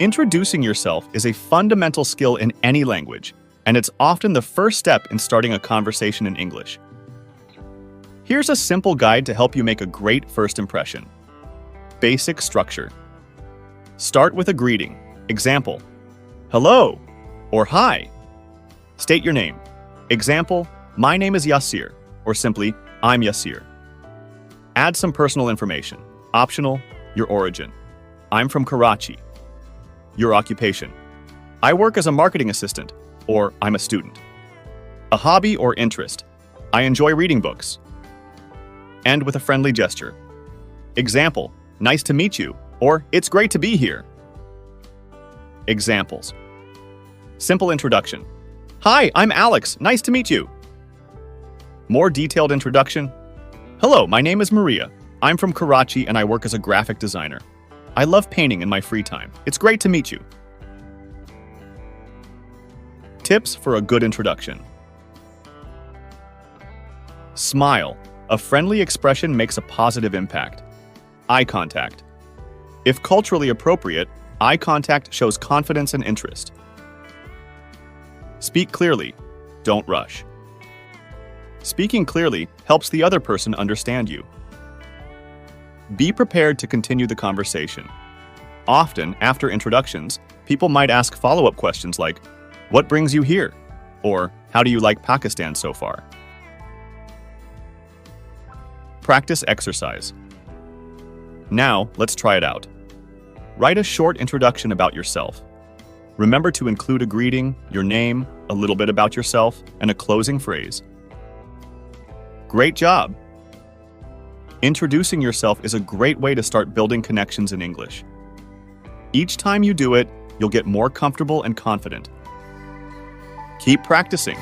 Introducing yourself is a fundamental skill in any language, and it's often the first step in starting a conversation in English. Here's a simple guide to help you make a great first impression. Basic structure. Start with a greeting. Example, hello or hi. State your name. Example, my name is Yasir, or simply, I'm Yasir. Add some personal information. Optional, your origin. I'm from Karachi. Your occupation. I work as a marketing assistant, or I'm a student. A hobby or interest. I enjoy reading books. End with a friendly gesture. Example, nice to meet you, or it's great to be here. Examples. Simple introduction. Hi, I'm Alex. Nice to meet you. More detailed introduction. Hello, my name is Maria. I'm from Karachi and I work as a graphic designer. I love painting in my free time. It's great to meet you. Tips for a good introduction. Smile. A friendly expression makes a positive impact. Eye contact. If culturally appropriate, eye contact shows confidence and interest. Speak clearly. Don't rush. Speaking clearly helps the other person understand you. Be prepared to continue the conversation. Often, after introductions, people might ask follow-up questions like, "What brings you here?" or "How do you like Pakistan so far?" Practice exercise. Now, let's try it out. Write a short introduction about yourself. Remember to include a greeting, your name, a little bit about yourself, and a closing phrase. Great job! Introducing yourself is a great way to start building connections in English. Each time you do it, you'll get more comfortable and confident. Keep practicing.